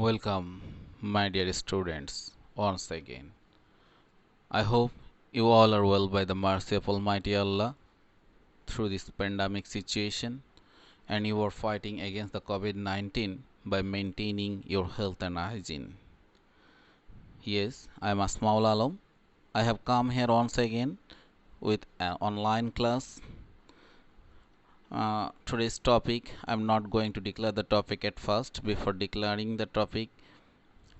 Welcome, my dear students, once again. I hope you all are well by the mercy of Almighty Allah through this pandemic situation and you are fighting against the COVID 19 by maintaining your health and hygiene. Yes, I am Asmaul Alam. I have come here once again with an online class. Today's topic, I'm not going to declare the topic at first. Before declaring the topic,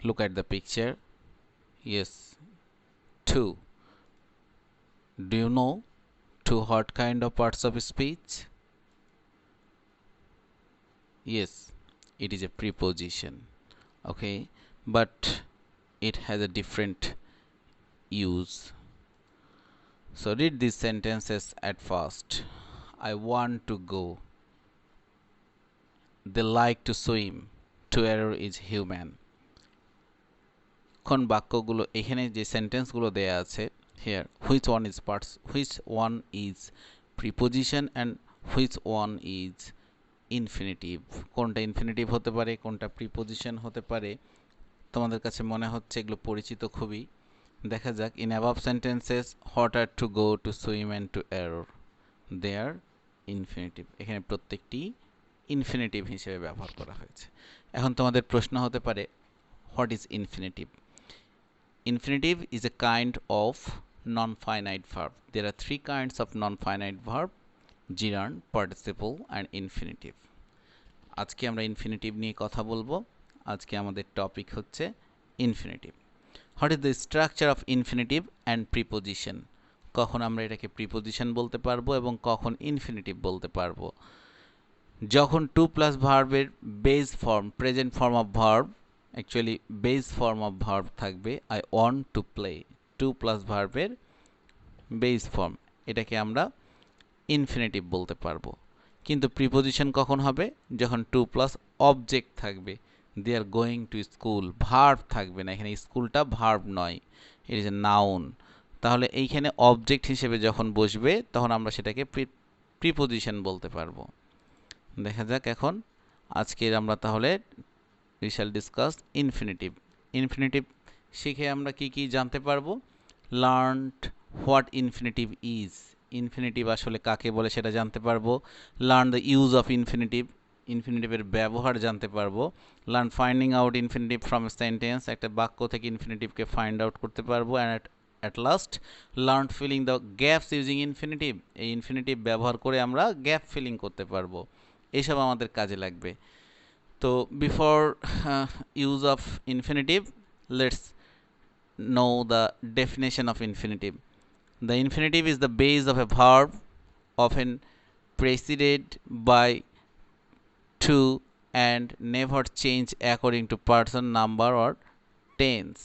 look at the picture. Yes, two. Do you know two what kind of parts of speech? Yes, it is a preposition. Okay, but it has a different use. So read these sentences at first. I want to go. They like to swim. To err is human. কোন বাক্যগুলো এখানে যে সেন্টেন্সগুলো দেয়া আছে here which one is preposition and which one is infinitive কোনটা infinitive হতে পারে কোনটা প্রিপোজিশন হতে পারে তোমাদের কাছে মনে হচ্ছে এগুলো পরিচিত খুবই দেখা যাক in above sentences what are to go to swim and to err they are infinitive এখানে প্রত্যেকটি ইনফিনিটিভ হিসেবে ব্যবহার করা হয়েছে এখন তোমাদের প্রশ্ন হতে পারে what is infinitive Infinitive is a kind of non-finite verb. There are three kinds of non-finite verb: gerund, participle, and infinitive. আজকে আমরা infinitive নিয়ে কথা বলবো আজকে আমাদের টপিক হচ্ছে infinitive. What is the structure of infinitive and preposition? কখন আমরা এটাকে preposition বলতে পারবো এবং কখন infinitive বলতে পারবো যখন to plus ভার্বের base form present form of verb actually base form of verb থাকবে I want to play to plus ভার্বের বেস ফর্ম এটাকে আমরা ইনফিনিটিভ বলতে পারবো কিন্তু প্রিপোজিশন কখন হবে যখন টু প্লাস অবজেক্ট থাকবে they are going to school verb থাকবে না এখানে স্কুলটা ভার্ব নয় ইট ইজ এ নাউন তাহলে এইখানে অবজেক্ট হিসেবে যখন বসবে তখন আমরা সেটাকে প্রিপোজিশন বলতে পারবো দেখা যাক এখন আজকের আমরা তাহলে we shall discuss infinitive infinitive শিখে আমরা কি কি জানতে পারবো learned what infinitive is infinitive আসলে কাকে বলে সেটা জানতে পারবো learn the use of infinitive infinitive এর ব্যবহার জানতে পারবো learn finding out infinitive from a sentence একটা বাক্য থেকে infinitive কে find out করতে পারবো and at last learn filling the gaps using infinitive এই infinitive ব্যবহার করে আমরা গ্যাপ ফিলিং করতে পারবো এসব আমাদের কাজে লাগবে So before use of infinitive, let's know the definition of infinitive. The infinitive is the base of a verb, often preceded by to and never change according to person, number or tense.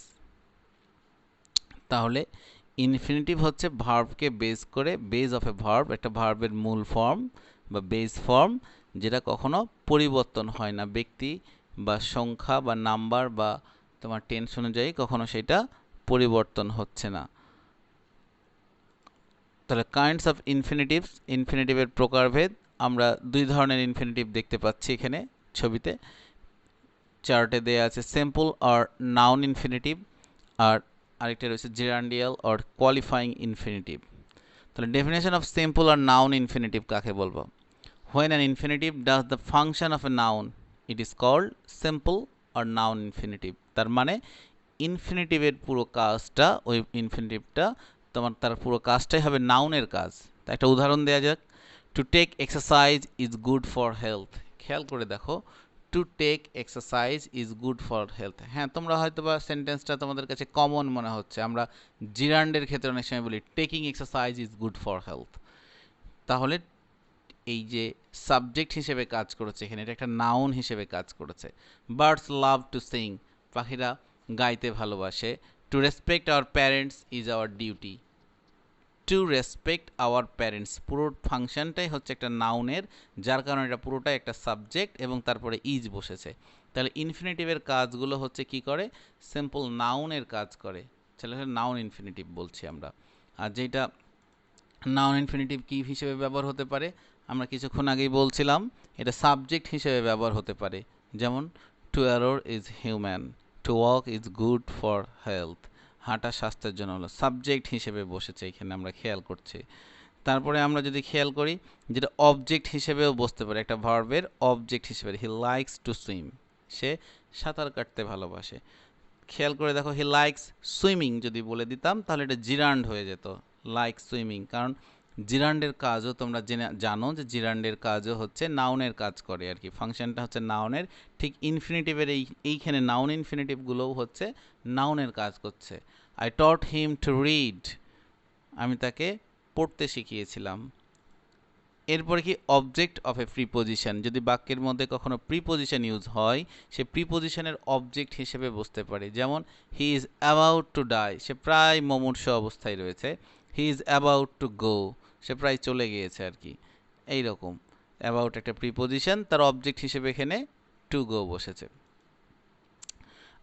তাহলে infinitive হচ্ছে ভার্বকে base করে base of A verb একটা ভার্বের মূল form বা base form যেটা কখনো পরিবর্তন হয় না ব্যক্তি বা সংখ্যা বা নাম্বার বা তোমার টেন্স অনুযায়ী কখনো সেটা পরিবর্তন হচ্ছে না তাহলে কাইন্ডস অফ ইনফিনিটিভস ইনফিনিটিভের প্রকারভেদ আমরা দুই ধরনের ইনফিনিটিভ দেখতে পাচ্ছি এখানে ছবিতে চার্টে দেয়া আছে সিম্পল আর নাউন ইনফিনিটিভ আর আরেকটা রয়েছে জেরান্ডিয়াল অর কোয়ালিফাইং ইনফিনিটিভ তাহলে ডেফিনেশন অফ সিম্পল আর নাউন ইনফিনিটিভ কাকে বলবো When an infinitive does the function of a noun, it is called simple or noun infinitive. তার মানে ইনফিনিটিভের পুরো কাজটা ওই ইনফিনিটিভটা তার পুরো কাজটাই হবে নাউনের কাজ তা একটা উদাহরণ দেওয়া যাক to take exercise is good for health খেয়াল করে দেখো to take exercise is good for health হ্যাঁ তোমরা হয়তো বা সেন্টেন্সটা তোমাদের কাছে কমন মনে হচ্ছে আমরা জিরান্ডের ক্ষেত্রে অনেক সময় বলি taking exercise is good for health তাহলে এই যে সাবজেক্ট হিসেবে কাজ করেছে এখানে এটা একটা নাউন হিসেবে কাজ করেছে বার্ডস লাভ টু সিং পাখিরা গাইতে ভালোবাসে to respect our parents is our duty to respect our parents পুরো ফাংশনটাই হচ্ছে একটা নাউনের যার কারণে এটা পুরোটাই একটা সাবজেক্ট এবং তারপরে ইজ বসেছে তাহলে ইনফিনিটিভের কাজগুলো হচ্ছে কি করে সিম্পল নাউনের কাজ করে তাহলে নাউন ইনফিনিটিভ বলছি আমরা আর যেটা নাউন ইনফিনিটিভ কি হিসেবে ব্যবহার হতে পারে আমরা কিছুক্ষণ আগেই বলছিলাম এটা সাবজেক্ট হিসেবে ব্যবহার হতে পারে যেমন to err is human, to walk is good for health, হাঁটা স্বাস্থ্যের জন্য হলো, সাবজেক্ট হিসেবে বসেছে এখানে আমরা খেয়াল করছি। তারপরে আমরা যদি খেয়াল করি যেটা অবজেক্ট হিসেবেও বসতে পারে, একটা ভার্বের অবজেক্ট হিসেবে, হি লাইকস টু সুইম, সে সাঁতার কাটতে ভালোবাসে। খেয়াল করে দেখো, হি লাইকস সুইমিং যদি বলে দিতাম তাহলে এটা জিরান্ড হয়ে যেত, লাইক সুইমিং, কারণ জিরান্ডের কাজও তোমরা জানো যে জিরান্ডের কাজও হচ্ছে নাউনের কাজ করে আর কি, ফাংশনটা হচ্ছে নাউনের, ঠিক ইনফিনিটিভের এইখানে নাউন ইনফিনিটিভগুলোও হচ্ছে নাউনের কাজ করছে। I taught him to read, আমি তাকে পড়তে শিখিয়েছিলাম। এরপরে কি অবজেক্ট অফ এ প্রিপোজিশন, যদি বাক্যের মধ্যে কখনো প্রিপোজিশন ইউজ হয় সে প্রিপোজিশনের অবজেক্ট হিসেবে বুঝতে পারে, যেমন he is about to die, সে প্রায় মুমূর্ষ অবস্থায় রয়েছে, he is about to go, সে প্রায় চলে গিয়েছে আর কি। এইরকম অ্যাবাউট একটা প্রিপোজিশন, তার অবজেক্ট হিসেবে এখানে টু গো বসেছে।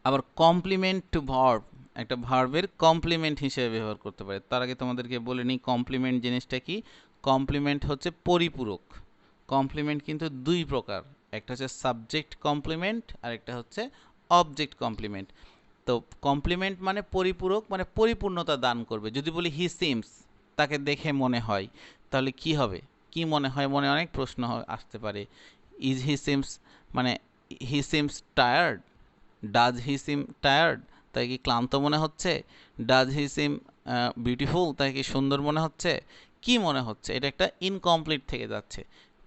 আবার কমপ্লিমেন্ট টু ভার্ব, একটা ভার্বের কমপ্লিমেন্ট হিসেবে ব্যবহার করতে পারে। তার আগে তোমাদেরকে বলে নিই কমপ্লিমেন্ট জিনিসটা কি। কমপ্লিমেন্ট হচ্ছে পরিপূরক। কমপ্লিমেন্ট কিন্তু দুই প্রকার, একটা হচ্ছে সাবজেক্ট কমপ্লিমেন্ট আর একটা হচ্ছে অবজেক্ট কমপ্লিমেন্ট। তো কমপ্লিমেন্ট মানে পরিপূরক, মানে পরিপূর্ণতা দান করবে। যদি বলি হি সিমস, তাকে দেখে মনে হয়, তাহলে কি হবে, কি মনে হয়, মনে অনেক প্রশ্ন আসতে পারে। ইজ হি সিমস মানে he seems tired, does he SIM tired, তাই কি ক্লান্ত মনে হচ্ছে, ডাজ হি সিম বিউটিফুল, তাই কি সুন্দর মনে হচ্ছে, কি মনে হচ্ছে, এটা একটা ইনকমপ্লিট থেকে যাচ্ছে।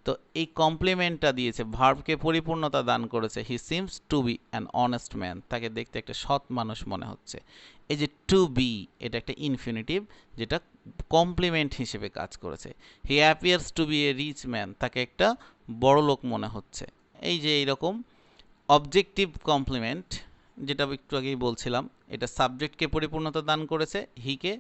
তো এই কমপ্লিমেন্টটা দিয়েছে, ভার্বকে পরিপূর্ণতা দান করেছে। হি seems to be an honest man, তাকে দেখতে একটা সৎ মানুষ মনে হচ্ছে। এই যে টু বি, এটা একটা ইনফিনিটিভ যেটা কমপ্লিমেন্ট হিসেবে কাজ করেছে। He appears to be a rich man, তাকে একটা বড় লোক মনে হচ্ছে। এই যে এইরকম অবজেক্টিভ কমপ্লিমেন্ট, যেটা একটু আগেই বলছিলাম, এটা সাবজেক্টকে পরিপূর্ণতা দান করেছে, হিকে,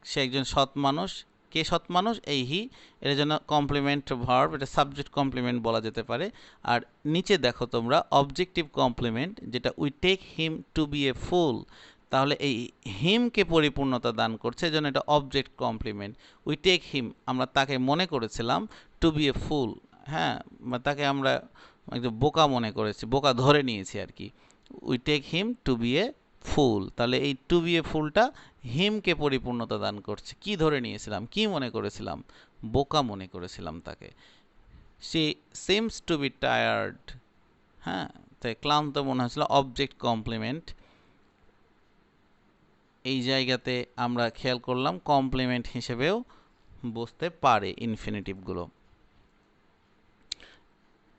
সে একজন সৎ মানুষ, কে সৎ মানুষ, এই হি, এর জন্য কমপ্লিমেন্ট ভার্ব, এটা সাবজেক্ট কমপ্লিমেন্ট বলা যেতে পারে। আর নিচে দেখো তোমরা অবজেক্টিভ কমপ্লিমেন্ট, যেটা we take him to be a fool, তাহলে এই হিমকে পরিপূর্ণতা দান করছে, এজন্য এটা object complement. We take him, আমরা তাকে মনে করেছিলাম, টু বি এ ফুল, হ্যাঁ, তাকে আমরা একটু বোকা মনে করেছি, বোকা ধরে নিয়েছি আর কি। We take him to be a fool, তাহলে এই টু বি এ ফুলটা হিমকে পরিপূর্ণতা দান করছে। কি ধরে নিয়েছিলাম, কি মনে করেছিলাম, বোকা মনে করেছিলাম তাকে। She seems to be tired, হ্যাঁ, তাই ক্লান্ত মনে হয়েছিল, অবজেক্ট কমপ্লিমেন্ট। এই জায়গাতে আমরা খেয়াল করলাম কমপ্লিমেন্ট হিসেবেও বসতে পারে ইনফিনিটিভগুলো।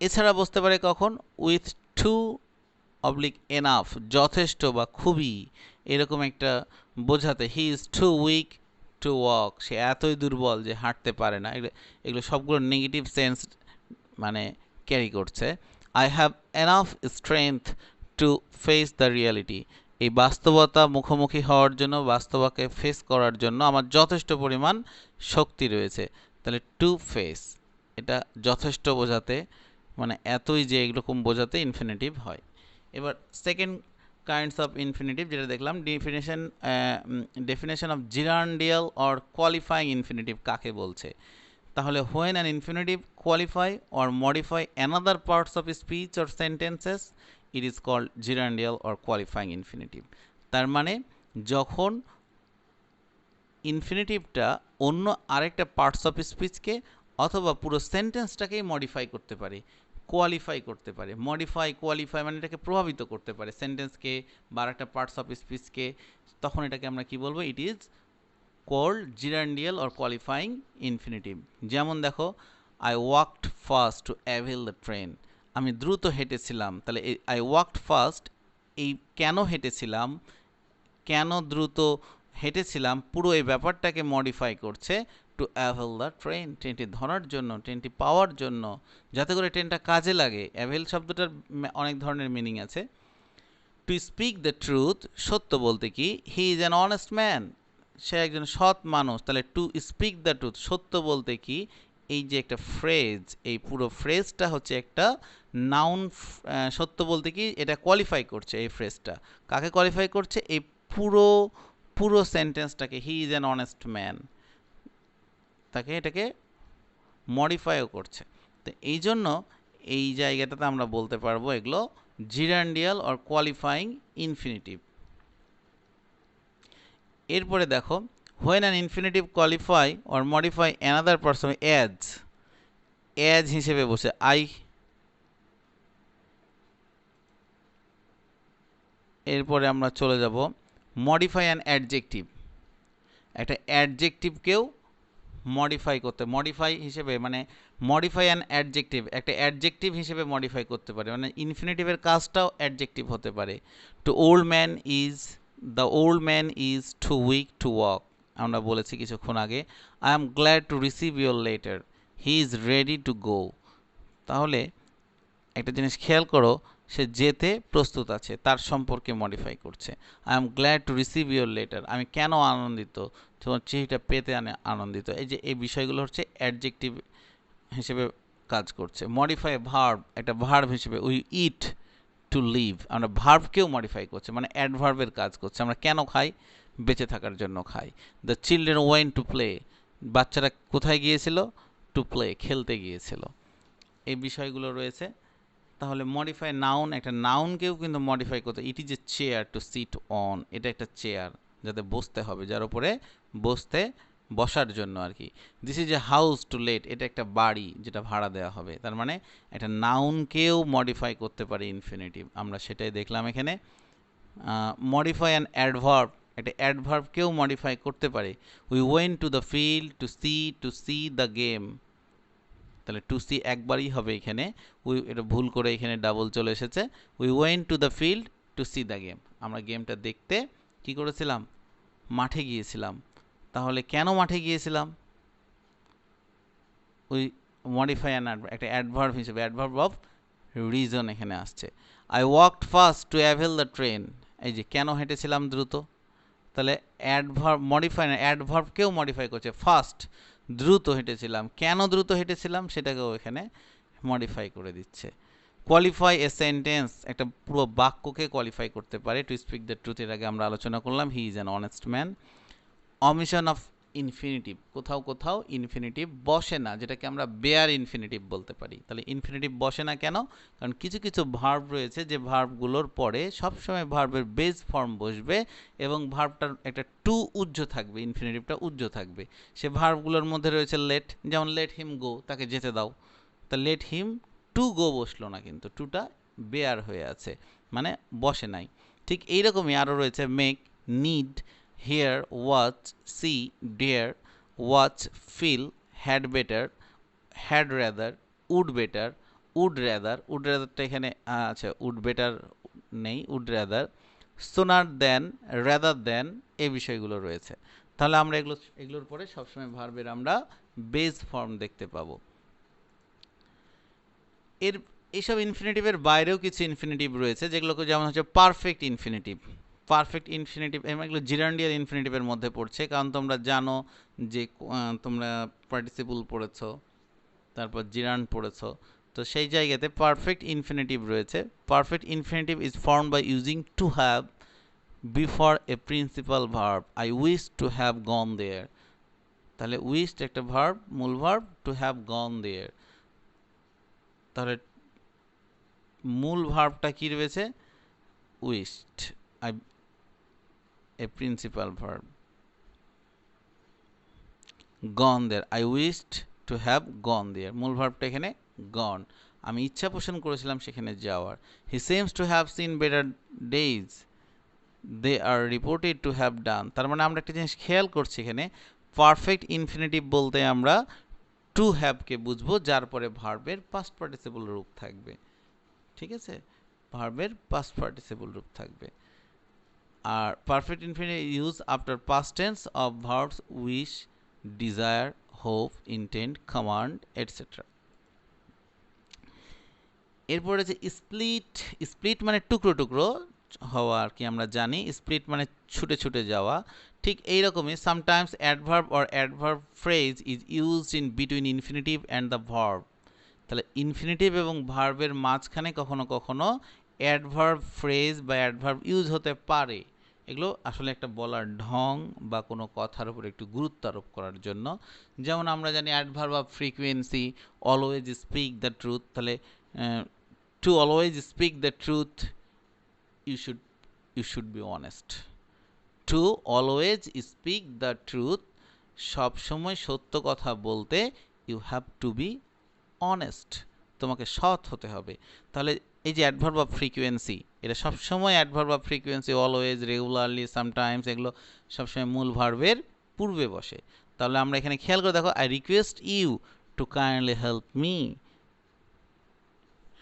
এছাড়া বসতে পারে কখন, উইথ টু অবলিক এনাফ, যথেষ্ট বা খুবই, এরকম একটা বোঝাতে। He is too weak to walk, সে এতই দুর্বল যে হাঁটতে পারে না, এগুলো সবগুলো নেগেটিভ সেন্স মানে ক্যারি করছে। I have enough strength to face the reality, এই বাস্তবতা মুখোমুখি হওয়ার জন্য, বাস্তবতাকে ফেস করার জন্য আমার যথেষ্ট পরিমাণ শক্তি রয়েছে। তাহলে টু ফেস, এটা যথেষ্ট বোঝাতে, মানে এতই যে এরকম বোঝাতে ইনফিনিটিভ হয়। এবার সেকেন্ড কাইন্ডস অফ ইনফিনিটিভ যেটা দেখলাম, definition of gerundial or qualifying infinitive কাকে বলছে। তাহলে when an infinitive qualify or modify another parts of speech or sentences, it is called gerundial or qualifying infinitive। তার মানে যখন ইনফিনিটিভটা অন্য আরেকটা পার্টস অফ স্পিচকে অথবা পুরো সেন্টেন্সটাকেই মডিফাই করতে পারে, কোয়ালিফাই করতে পারে। মডিফাই, কোয়ালিফাই মানে এটাকে প্রভাবিত করতে পারে সেন্টেন্সকে বা আরেকটা পার্টস অফ স্পিচকে, তখন এটাকে আমরা কি বলবো, it is called gerundial or qualifying infinitive। যেমন দেখো, I walked fast to avail the train, আমি দ্রুত হেঁটেছিলাম, তাহলে I walked fast, এই কেন হেঁটেছিলাম, কেন দ্রুত হেঁটেছিলাম, পুরো এই ব্যাপারটাকে মডিফাই করছে টু অ্যাভেল দ্য ট্রেন, ট্রেনটি ধরার জন্য, ট্রেনটি পাওয়ার জন্য, যাতে করে ট্রেনটা কাজে লাগে। অ্যাভেল শব্দটার অনেক ধরনের মিনিং আছে। টু স্পিক দ্য ট্রুথ, সত্য বলতে কি, he is an honest man, সে একজন সৎ মানুষ। তাহলে টু স্পিক দ্য ট্রুথ, সত্য বলতে কি, এই যে একটা ফ্রেজ, এই পুরো ফ্রেজটা হচ্ছে একটা নাউন। সত্য বলতে কি, এটা কোয়ালিফাই করছে, এই ফ্রেজটা কাকে কোয়ালিফাই করছে, এই পুরো পুরো সেন্টেন্সটাকে, he is an honest man, তাকে এটাকে মডিফাইও করছে। তো এই জন্য এই জায়গাটাতে আমরা বলতে পারবো এগুলো জিরান্ডিয়াল অর কোয়ালিফাইং ইনফিনিটিভ। এরপরে দেখো when an infinitive qualify or modify another person as হিসেবে বসে আই। এরপরে আমরা চলে যাব মডিফাই অ্যান অ্যাডজেক্টিভ। একটা অ্যাডজেক্টিভকেও মডিফাই করতে, মডিফাই হিসেবে মানে মডিফাই অ্যান অ্যাডজেক্টিভ, একটা অ্যাডজেক্টিভ হিসেবে মডিফাই করতে পারে, মানে ইনফিনিটিভের কাজটাও অ্যাডজেক্টিভ হতে পারে। To old man is, the old man is too weak to walk, আমরা বলেছি কিছুক্ষণ আগে। I am glad to receive your letter, he is ready to go. তাহলে একটা জিনিস খেয়াল করো, সে যেতে প্রস্তুত আছে, তার সম্পর্কে মডিফাই করছে। I am glad to receive your letter, আমি কেন আনন্দিত, তোমার চিঠিটা পেতে আনন্দিত। এই যে এই বিষয়গুলো হচ্ছে অ্যাডজেক্টিভ হিসেবে কাজ করছে। মডিফাই ভার্ব, একটা ভার্ব হিসেবে উই ইট টু লিভ, আমরা ভার্বকেও মডিফাই করছে, মানে অ্যাডভার্বের কাজ করছে। আমরা কেন খাই, বেঁচে থাকার জন্য খাই। The children went to play, বাচ্চারা কোথায় গিয়েছিল, টু প্লে, খেলতে গিয়েছিল। এই বিষয়গুলো রয়েছে। তাহলে মডিফাই নাউন, একটা নাউনকেও কিন্তু মডিফাই করতে, it is a chair to sit on, এটা একটা চেয়ার যাতে বসতে হবে, যার উপরে বসার জন্য আর কি। This is a house to let, এটা একটা বাড়ি যেটা ভাড়া দেওয়া হবে। তার মানে একটা নাউনকেও মডিফাই করতে পারে ইনফিনিটিভ, আমরা সেটাই দেখলাম এখানে। মডিফাই অ্যান অ্যাডভার্ব, একটা অ্যাডভার্বকেও মডিফাই করতে পারে। We went to the field to see the game, তাহলে টু সি একবারই হবে এখানে, এটা ভুল করে এখানে ডাবল চলে এসেছে। We went to the field to see the game, আমরা গেমটা দেখতে কি করেছিলাম, মাঠে গিয়েছিলাম। তাহলে কেন মাঠে গিয়েছিলাম, উই মডিফাই অ্যান একটা অ্যাডভার্ব হিসেবে, অ্যাডভার্ব অফ রিজন এখানে আসছে। I walked fast to avail the train, এই যে কেন হেঁটেছিলাম দ্রুত, তাহলে অ্যাডভার্ব মডিফাই না, অ্যাডভার্বকেও মডিফাই করছে। ফাস্ট, দ্রুত হেঁটেছিলাম, কেন দ্রুত হেঁটেছিলাম সেটাকেও এখানে মডিফাই করে দিচ্ছে। কোয়ালিফাই এ সেন্টেন্স, একটা পুরো বাক্যকে কোয়ালিফাই করতে পারে। টু স্পিক দ্য ট্রুথ, এর আগে আমরা আলোচনা করলাম, হি is an honest man. Omission of infinitive, কোথাও কোথাও ইনফিনিটিভ বসে না, যেটাকে আমরা বেয়ার ইনফিনিটিভ বলতে পারি। তাহলে ইনফিনিটিভ বসে না কেন, কারণ কিছু কিছু ভার্ব রয়েছে যে ভার্বগুলোর পরে সবসময় ভার্বের বেস ফর্ম বসবে এবং ভার্বটার একটা টু উজ্জ্ব থাকবে, ইনফিনিটিভটা উজ্জ্ব থাকবে। সে ভার্বগুলোর মধ্যে রয়েছে লেট, যেমন লেট হিম গো, তাকে যেতে দাও। তা লেট হিম টু গো বসলো না, কিন্তু টুটা বেয়ার হয়ে আছে, মানে বসে নাই। ঠিক এইরকমই আরও রয়েছে make, need, hear, watch, see, dare, watch, feel, had better, had rather, would better, would ratherটা এখানে আচ্ছা would better নেই, would rather, sooner than, rather than, এই বিষয়গুলো রয়েছে। তাহলে আমরা এগুলোর পরে সবসময় ভার্বের আমরা বেস ফর্ম দেখতে পাবো। এইসব ইনফিনিটিভের বাইরেও কিছু ইনফিনিটিভ রয়েছে যেগুলোকে, যেমন হচ্ছে পারফেক্ট ইনফিনিটিভ। পারফেক্ট ইনফিনিটিভ এগুলো জিরান্ডিয়াল ইনফিনিটিভের মধ্যে পড়ছে, কারণ তোমরা জানো যে তোমরা পার্টিসিপল পড়েছ, তারপর জিরান্ড পড়েছ, তো সেই জায়গাতে পারফেক্ট ইনফিনিটিভ রয়েছে। Perfect infinitive is form by using to have before a principal verb. I wish to have gone there, তাহলে উইশড একটা ভার্ব, মূল verb, to have gone there, তাহলে মূল ভার্বটা কি রয়েছে, wished, a principal verb. Gone there, I wished to have gone there, মূল ভার্বটা এখানে gone, আমি ইচ্ছা পোষণ করেছিলাম সেখানে যাওয়ার। He seems to have seen better days, they are reported to have done। তার মানে আমরা একটা জিনিস খেয়াল করছি, এখানে পারফেক্ট ইনফিনিটিভ বলতে আমরা টু হ্যাভকে বুঝবো, যার পরে ভার্বের পাস্ট পার্টিসিপল রূপ থাকবে। ঠিক আছে, ভার্বের পাস্ট পার্টিসিপল রূপ থাকবে। আর perfect infinitive use after past tense of verbs wish, desire, hope, intent, command, etcetera. এরপর আছে স্প্লিট। স্প্লিট মানে টুকরো টুকরো হওয়া আর কি, আমরা জানি স্প্লিট মানে ছুটে ছুটে যাওয়া। ঠিক এইরকমই sometimes adverb or adverb phrase is used in between infinitive and the verb. তাহলে ইনফিনিটিভ এবং ভার্বের মাঝখানে কখনো কখনো অ্যাডভার্ব ফ্রেজ বা অ্যাডভার্ব ইউজ হতে পারে। এগুলো আসলে একটা বলার ঢং বা কোনো কথার উপর একটু গুরুত্ব আরোপ করার জন্য। যেমন আমরা জানি adverb of frequency, always speak the truth, তাহলে To always speak the truth, you should be honest. To always speak the truth, সব সময় সত্য কথা বলতে, you have to be honest, তোমাকে সৎ হতে হবে। তাহলে এই যে অ্যাডভার্ব অফ ফ্রিকোয়েন্সি, এটা সবসময় adverb of frequency, always, regularly, sometimes, এগুলো সবসময় মূল ভার্বের পূর্বে বসে। তাহলে আমরা এখানে খেয়াল করে দেখো, I request you to kindly help me.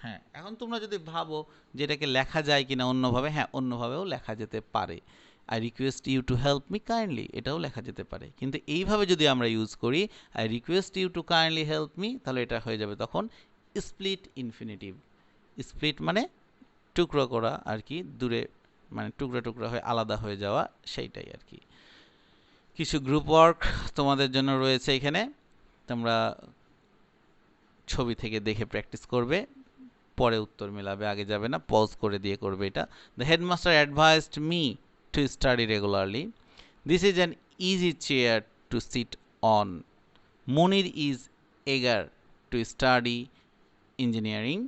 হ্যাঁ, এখন তোমরা যদি ভাবো যে এটাকে লেখা যায় কিনা অন্যভাবে, হ্যাঁ, অন্যভাবেও লেখা যেতে পারে। I request you to help me kindly, এটাও লেখা যেতে পারে। কিন্তু এইভাবে যদি আমরা ইউজ করি, I request you to kindly help me, তাহলে এটা হয়ে যাবে তখন স্প্লিট ইনফিনিটিভ। স্প্লিট মানে টুকরো করা আর কি, দূরে, মানে টুকরা টুকরা হয়ে আলাদা হয়ে যাওয়া, সেইটাই আর কি। কিছু গ্রুপ ওয়ার্ক তোমাদের জন্য রয়েছে এখানে, তোমরা ছবি থেকে দেখে প্র্যাকটিস করবে, পরে উত্তর মেলাবে, আগে যাবে না, পজ করে দিয়ে করবে এটা। The headmaster advised me to study regularly. This is an easy chair to sit on. Munir is eager to study engineering.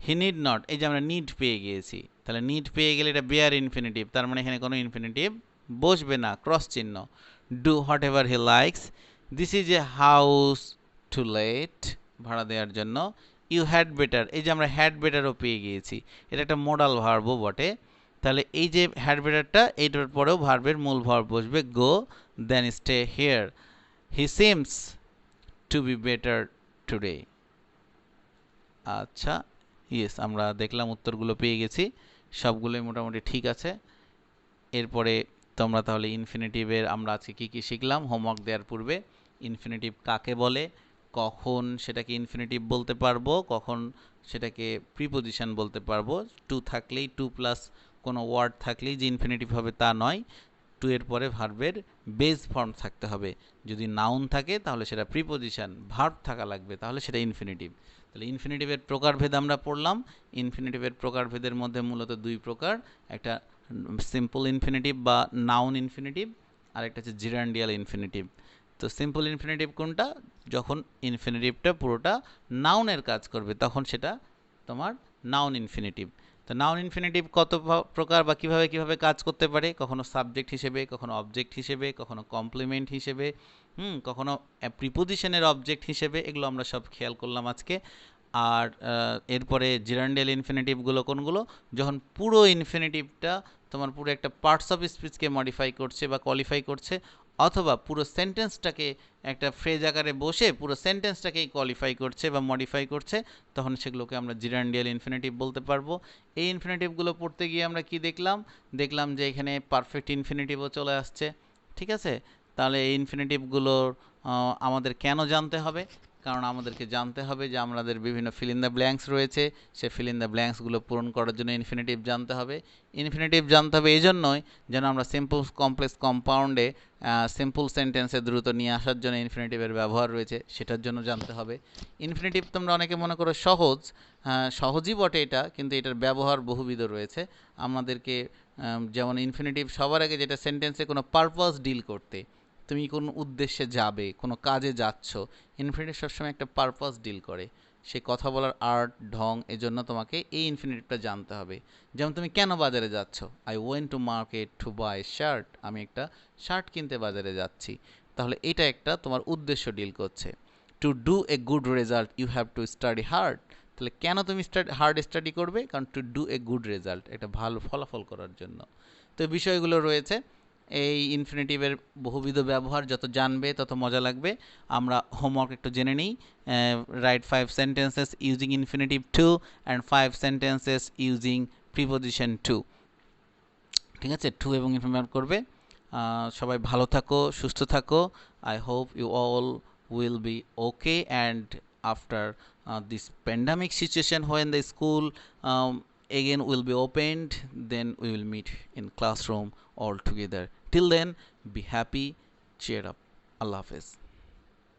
He need not, এই যে আমরা নিড পেয়ে গিয়েছি, তাহলে নিড পেয়ে গেলে এটা বেয়ার ইনফিনিটিভ, তার মানে এখানে কোনো ইনফিনিটিভ বসবে না, ক্রস চিহ্ন। Do whatever he likes. This is a house to let, ভাড়া দেওয়ার জন্য। ইউ হ্যাড বেটার, এই যে আমরা হ্যাড বেটারও পেয়ে গিয়েছি, এটা একটা মোডাল ভার্বও বটে। তাহলে এই যে হ্যাড বেটারটা, এইটার পরেও ভার্বের মূল ভার্ব বসবে, go, then stay here. He seems to be better today. আচ্ছা, ইয়েস, আমরা দেখলাম উত্তরগুলো পেয়ে গেছি, সবগুলোই মোটামুটি ঠিক আছে। এরপরে তোমরা তাহলে ইনফিনিটিভের আমরা আজকে কী কী শিখলাম হোমওয়ার্ক দেওয়ার পূর্বে। ইনফিনিটিভ কাকে বলে, কখন সেটাকে ইনফিনিটিভ বলতে পারবো, কখন সেটাকে প্রিপোজিশন বলতে পারবো। টু থাকলেই, টু প্লাস কোনো ওয়ার্ড থাকলেই যে ইনফিনিটিভ হবে তা নয়, টু এর পরে ভার্বের বেস ফর্ম থাকতে হবে। যদি নাউন থাকে তাহলে সেটা প্রিপোজিশন, ভার্ব থাকা লাগবে, তাহলে সেটা ইনফিনিটিভ। তাহলে ইনফিনিটিভের প্রকারভেদ আমরা পড়লাম। ইনফিনিটিভের প্রকারভেদের মধ্যে মূলত দুই প্রকার, একটা সিম্পল ইনফিনিটিভ বা নাউন ইনফিনিটিভ, আর একটা হচ্ছে জিরান্ডিয়াল ইনফিনিটিভ। তো সিম্পল ইনফিনিটিভ কোনটা, যখন ইনফিনিটিভটা পুরোটা নাউনের কাজ করবে তখন সেটা তোমার নাউন ইনফিনিটিভ। তো নাউন ইনফিনিটিভ কত প্রকার বা কিভাবে কাজ করতে পারে, কখনো সাবজেক্ট হিসেবে, কখনো অবজেক্ট হিসেবে, কখনো কমপ্লিমেন্ট হিসেবে, কখনো প্রিপোজিশনের অবজেক্ট হিসেবে, এগুলো আমরা সব খেয়াল করলাম আজকে। আর এরপরে জিরান্ডিয়াল ইনফিনিটিভগুলো কোনগুলো, যখন পুরো ইনফিনিটিভটা তোমার পুরো একটা পার্টস অফ স্পিচকে মডিফাই করছে বা কোয়ালিফাই করছে, অথবা পুরো সেন্টেন্সটাকে একটা ফ্রেজ আকারে বসে পুরো সেন্টেন্সটাকেই কোয়ালিফাই করছে বা মডিফাই করছে, তখন সেগুলোকে আমরা জিরান্ডিয়াল ইনফিনিটিভ বলতে পারবো। এই ইনফিনিটিভগুলো পড়তে গিয়ে আমরা কি দেখলাম যে এখানে পারফেক্ট ইনফিনিটিভও চলে আসছে। ঠিক আছে, তাহলে এই ইনফিনিটিভগুলোর আমাদের কেন জানতে হবে, কারণ আমাদেরকে জানতে হবে যে আমাদের বিভিন্ন ফিল ইন দ্য ব্ল্যাঙ্কস রয়েছে, সে ফিল ইন দ্য ব্ল্যাঙ্কসগুলো পূরণ করার জন্য ইনফিনিটিভ জানতে হবে। ইনফিনিটিভ জানতে হবে এই জন্যই যেন আমরা সিম্পল কমপ্লেক্স কম্পাউন্ডে সিম্পল সেন্টেন্সে দ্রুত নিয়ে আসার জন্য ইনফিনিটিভের ব্যবহার রয়েছে, সেটার জন্য জানতে হবে। ইনফিনিটিভ তোমরা অনেকে মনে করো সহজই বটে এটা, কিন্তু এটার ব্যবহার বহুবিধ রয়েছে। আমাদেরকে যেমন ইনফিনিটিভ সবার আগে যেটা সেন্টেন্সে কোনো পারপাস ডিল করতে, তুমি কোন উদ্দেশ্যে যাবে, কোনো কাজে যাচ্ছ, ইনফিনিটিভ সবসময় একটা পারপাস ডিল করে, সে কথা বলার আর্ট ঢং, এজন্য তোমাকে এই ইনফিনিটিভটা জানতে হবে। যেমন তুমি কেন বাজারে যাচ্ছ, I went to market to buy shirt, আমি একটা শার্ট কিনতে বাজারে যাচ্ছি, তাহলে এটা একটা তোমার উদ্দেশ্য ডিল করছে। To do a good result you have to study hard, তাহলে কেন তুমি হার্ড স্টাডি করবে, কারণ to do a good result, একটা ভালো ফলাফল করার জন্য। তো বিষয়গুলো রয়েছে। এই ইনফিনিটিভের বহুবিধ ব্যবহার যত জানবে তত মজা লাগবে। আমরা হোমওয়ার্ক একটু জেনে নিই। Right 5 sentences using infinitive to and 5 sentences using preposition two. ঠিক আছে, টু এবং ইনফিনিটিভ করবে। সবাই ভালো থাকো, সুস্থ থাকো। I hope you all will be okay, and after this pandemic situation, when the school again will be opened, then we will meet in classroom all together. Till then, be happy, cheer up. Allah Hafiz.